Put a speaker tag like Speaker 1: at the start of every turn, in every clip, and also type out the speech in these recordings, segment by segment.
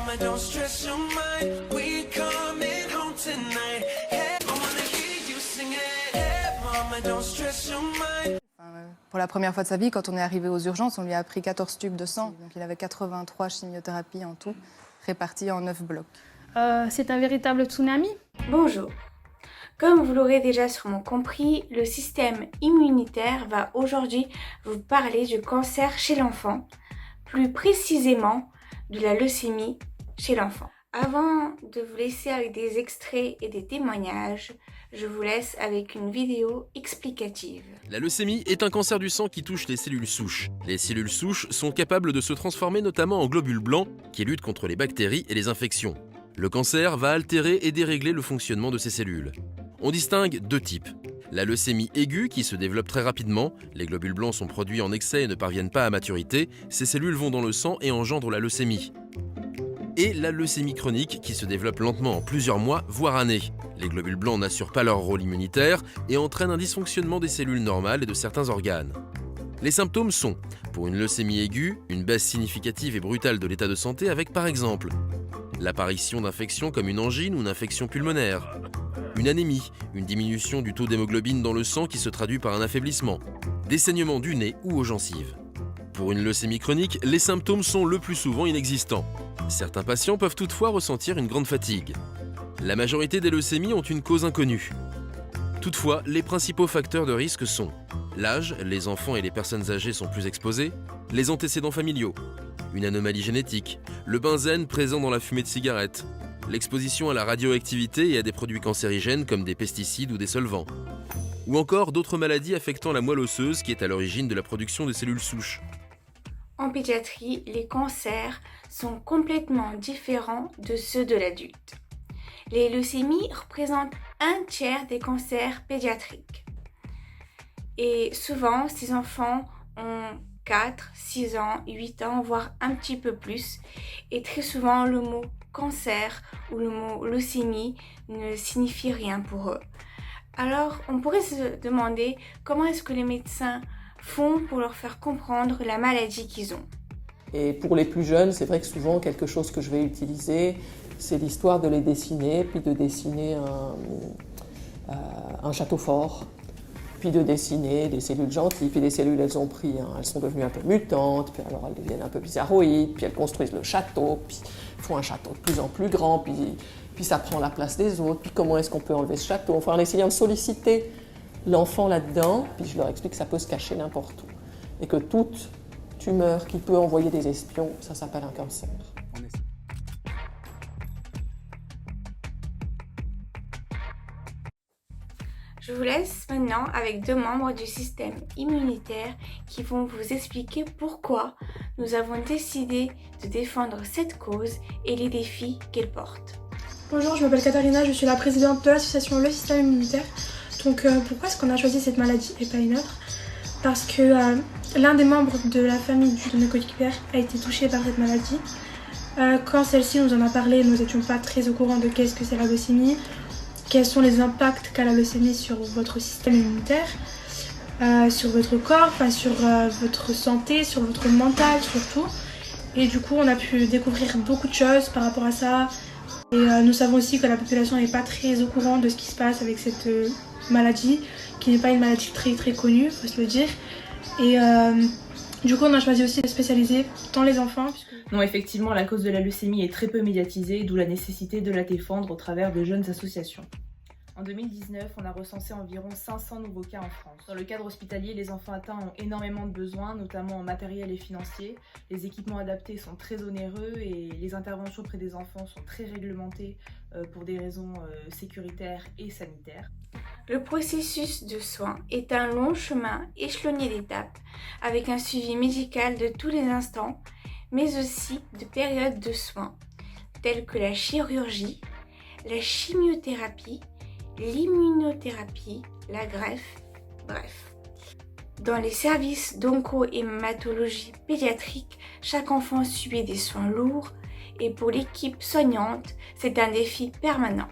Speaker 1: mama, don't stress your mind. We coming home tonight. Hey, I wanna hear you sing it. Hey, mama, don't stress your mind.
Speaker 2: Pour la première fois de sa vie, quand on est arrivé aux urgences, on lui a pris 14 tubes de sang. Donc il avait 83 chimiothérapies en tout, réparties en 9 blocs.
Speaker 3: C'est un véritable tsunami.
Speaker 4: Bonjour. Comme vous l'aurez déjà sûrement compris, le système immunitaire va aujourd'hui vous parler du cancer chez l'enfant, plus précisément de la leucémie chez l'enfant. Avant de vous laisser avec des extraits et des témoignages, je vous laisse avec une vidéo explicative.
Speaker 5: La leucémie est un cancer du sang qui touche les cellules souches. Les cellules souches sont capables de se transformer notamment en globules blancs qui luttent contre les bactéries et les infections. Le cancer va altérer et dérégler le fonctionnement de ces cellules. On distingue deux types. La leucémie aiguë qui se développe très rapidement, les globules blancs sont produits en excès et ne parviennent pas à maturité, ces cellules vont dans le sang et engendrent la leucémie. Et la leucémie chronique qui se développe lentement en plusieurs mois, voire années. Les globules blancs n'assurent pas leur rôle immunitaire et entraînent un dysfonctionnement des cellules normales et de certains organes. Les symptômes sont, pour une leucémie aiguë, une baisse significative et brutale de l'état de santé avec par exemple l'apparition d'infections comme une angine ou une infection pulmonaire, une anémie, une diminution du taux d'hémoglobine dans le sang qui se traduit par un affaiblissement, des saignements du nez ou aux gencives. Pour une leucémie chronique, les symptômes sont le plus souvent inexistants. Certains patients peuvent toutefois ressentir une grande fatigue. La majorité des leucémies ont une cause inconnue. Toutefois, les principaux facteurs de risque sont l'âge, les enfants et les personnes âgées sont plus exposés, les antécédents familiaux, une anomalie génétique, le benzène présent dans la fumée de cigarette, l'exposition à la radioactivité et à des produits cancérigènes comme des pesticides ou des solvants, ou encore d'autres maladies affectant la moelle osseuse qui est à l'origine de la production des cellules souches.
Speaker 4: En pédiatrie, les cancers sont complètement différents de ceux de l'adulte. Les leucémies représentent un tiers des cancers pédiatriques. Et souvent, ces enfants ont 4, 6 ans, 8 ans, voire un petit peu plus. Et très souvent, le mot cancer ou le mot leucémie ne signifie rien pour eux. Alors, on pourrait se demander comment est-ce que les médecins font pour leur faire comprendre la maladie qu'ils ont.
Speaker 6: Et pour les plus jeunes, c'est vrai que souvent, quelque chose que je vais utiliser, c'est l'histoire de les dessiner, puis de dessiner un château fort, puis de dessiner des cellules gentilles, puis les cellules, elles ont pris, elles sont devenues un peu mutantes, puis alors elles deviennent un peu bizarroïdes, puis elles construisent le château, puis font un château de plus en plus grand, puis ça prend la place des autres, puis comment est-ce qu'on peut enlever ce château? Enfin, en essayant de solliciter l'enfant là-dedans, puis je leur explique que ça peut se cacher n'importe où, et que toute tumeur qui peut envoyer des espions, ça s'appelle un cancer.
Speaker 4: Je vous laisse maintenant avec 2 membres du système immunitaire qui vont vous expliquer pourquoi nous avons décidé de défendre cette cause et les défis qu'elle porte.
Speaker 3: Bonjour, je m'appelle Katharina, je suis la présidente de l'association Le Système Immunitaire. Donc pourquoi est-ce qu'on a choisi cette maladie et pas une autre? Parce que l'un des membres de la famille de nos coéquipières a été touché par cette maladie. Quand celle-ci nous en a parlé, nous n'étions pas très au courant de qu'est-ce que c'est la leucémie, quels sont les impacts qu'a la leucémie sur votre système immunitaire, sur votre corps, sur votre santé, sur votre mental surtout. Et du coup, on a pu découvrir beaucoup de choses par rapport à ça. Et nous savons aussi que la population n'est pas très au courant de ce qui se passe avec cette maladie, qui n'est pas une maladie très très connue, il faut se le dire. Et du coup, on a choisi aussi de spécialiser dans les enfants.
Speaker 7: Non, effectivement, la cause de la leucémie est très peu médiatisée, d'où la nécessité de la défendre au travers de jeunes associations. En 2019, on a recensé environ 500 nouveaux cas en France. Dans le cadre hospitalier, les enfants atteints ont énormément de besoins, notamment en matériel et financier. Les équipements adaptés sont très onéreux et les interventions auprès des enfants sont très réglementées pour des raisons sécuritaires et sanitaires.
Speaker 4: Le processus de soins est un long chemin échelonné d'étapes, avec un suivi médical de tous les instants, mais aussi de périodes de soins, telles que la chirurgie, la chimiothérapie, l'immunothérapie, la greffe, bref. Dans les services d'onco-hématologie pédiatrique, chaque enfant subit des soins lourds et pour l'équipe soignante, c'est un défi permanent.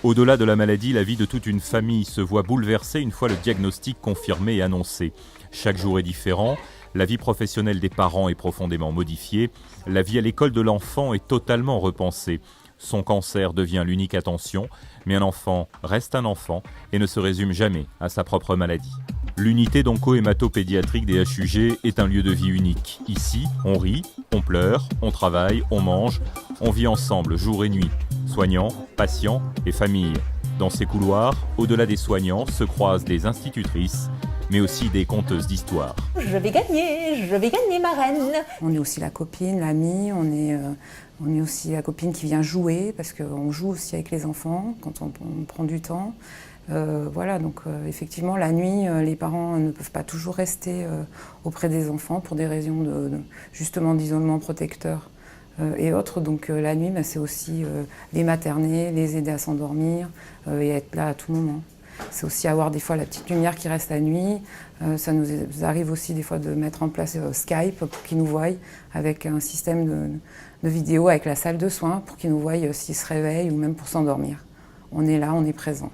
Speaker 8: Au-delà de la maladie, la vie de toute une famille se voit bouleversée une fois le diagnostic confirmé et annoncé. Chaque jour est différent, la vie professionnelle des parents est profondément modifiée, la vie à l'école de l'enfant est totalement repensée. Son cancer devient l'unique attention, mais un enfant reste un enfant et ne se résume jamais à sa propre maladie. L'unité d'onco-hémato-pédiatrique des HUG est un lieu de vie unique. Ici, on rit, on pleure, on travaille, on mange, on vit ensemble jour et nuit. Soignants, patients et familles. Dans ces couloirs, au-delà des soignants, se croisent des institutrices, mais aussi des conteuses d'histoires.
Speaker 9: Je vais gagner ma reine. On est aussi la copine, l'amie, on est aussi la copine qui vient jouer, parce qu'on joue aussi avec les enfants quand on prend du temps. Voilà, donc effectivement, la nuit, les parents ne peuvent pas toujours rester auprès des enfants pour des raisons justement d'isolement protecteur et autres. Donc la nuit, c'est aussi les materner, les aider à s'endormir et être là à tout moment. C'est aussi avoir des fois la petite lumière qui reste la nuit. Ça nous arrive aussi des fois de mettre en place Skype pour qu'ils nous voient avec un système de vidéo avec la salle de soins pour qu'ils nous voient s'ils se réveillent ou même pour s'endormir. On est là, on est présent.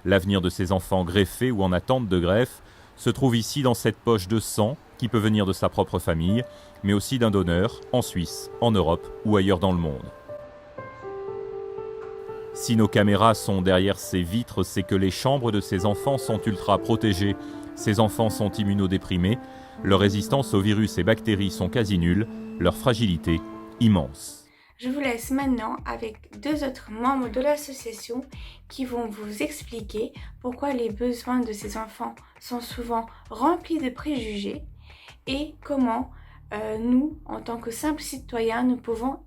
Speaker 8: L'avenir de ces enfants greffés ou en attente de greffe se trouve ici dans cette poche de sang qui peut venir de sa propre famille, mais aussi d'un donneur en Suisse, en Europe ou ailleurs dans le monde. Si nos caméras sont derrière ces vitres, c'est que les chambres de ces enfants sont ultra protégées. Ces enfants sont immunodéprimés, leur résistance aux virus et bactéries sont quasi nulles, leur fragilité immense.
Speaker 4: Je vous laisse maintenant avec deux autres membres de l'association qui vont vous expliquer pourquoi les besoins de ces enfants sont souvent remplis de préjugés et comment nous, en tant que simples citoyens, nous pouvons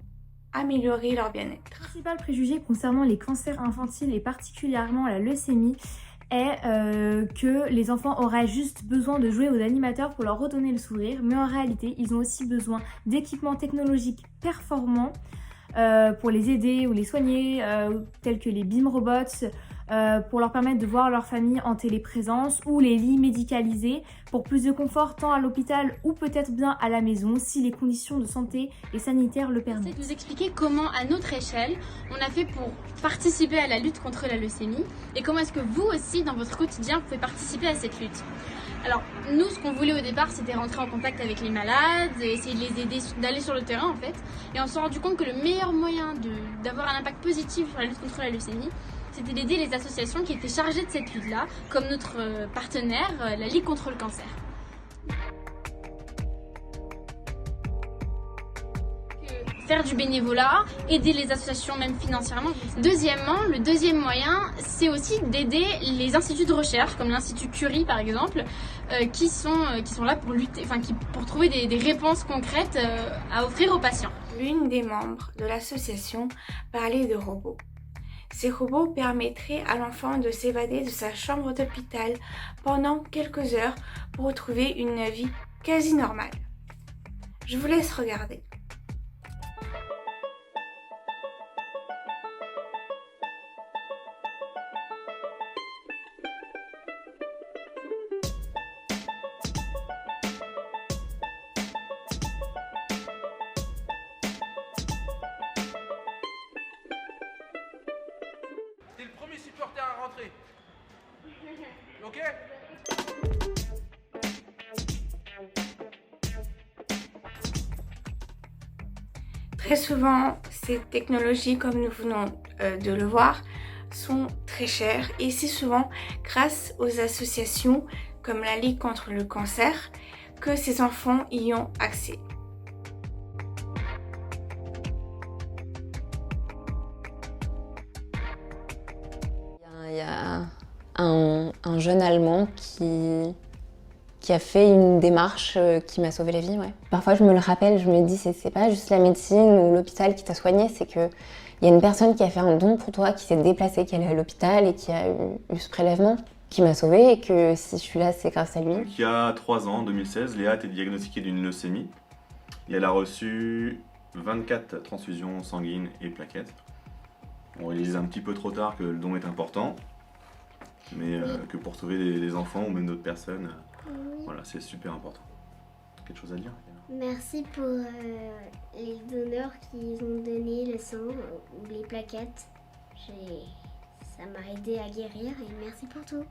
Speaker 4: améliorer leur bien-être.
Speaker 10: Le principal préjugé concernant les cancers infantiles et particulièrement la leucémie est que les enfants auraient juste besoin de jouer aux animateurs pour leur redonner le sourire, mais en réalité, ils ont aussi besoin d'équipements technologiques performants pour les aider ou les soigner, tels que les BIM robots, pour leur permettre de voir leur famille en téléprésence, ou les lits médicalisés pour plus de confort tant à l'hôpital ou peut-être bien à la maison si les conditions de santé et sanitaires le permettent.
Speaker 11: C'est de vous expliquer comment à notre échelle on a fait pour participer à la lutte contre la leucémie et comment est-ce que vous aussi dans votre quotidien vous pouvez participer à cette lutte. Alors nous, ce qu'on voulait au départ, c'était rentrer en contact avec les malades, essayer de les aider, d'aller sur le terrain en fait. Et on s'est rendu compte que le meilleur moyen d'avoir un impact positif sur la lutte contre la leucémie, c'était d'aider les associations qui étaient chargées de cette lutte-là, comme notre partenaire, la Ligue contre le cancer. Faire du bénévolat, aider les associations même financièrement. Deuxièmement, le deuxième moyen, c'est aussi d'aider les instituts de recherche, comme l'Institut Curie par exemple, qui sont là pour lutter, pour trouver des réponses concrètes à offrir aux patients.
Speaker 4: L'une des membres de l'association parlait de robots. Ces robots permettraient à l'enfant de s'évader de sa chambre d'hôpital pendant quelques heures pour retrouver une vie quasi normale. Je vous laisse regarder.
Speaker 5: T'es le premier supporter à rentrer. Ok?
Speaker 4: Très souvent, ces technologies, comme nous venons de le voir, sont très chères et c'est souvent grâce aux associations comme la Ligue contre le cancer que ces enfants y ont accès.
Speaker 12: Il y a un jeune Allemand qui a fait une démarche qui m'a sauvé la vie. Ouais. Parfois je me le rappelle, je me dis c'est pas juste la médecine ou l'hôpital qui t'a soigné, c'est qu'il y a une personne qui a fait un don pour toi, qui s'est déplacée, qui est allée à l'hôpital et qui a eu ce prélèvement, qui m'a sauvée et que si je suis là, c'est grâce à lui.
Speaker 13: Il y a 3 ans, en 2016, Léa a été diagnostiquée d'une leucémie et elle a reçu 24 transfusions sanguines et plaquettes. On réalise un petit peu trop tard que le don est important, mais que pour sauver des enfants ou même d'autres personnes, voilà, c'est super important. Quelque chose à dire?
Speaker 14: Merci pour les donneurs qui ont donné le sang ou les plaquettes. Ça m'a aidé à guérir et merci pour tout.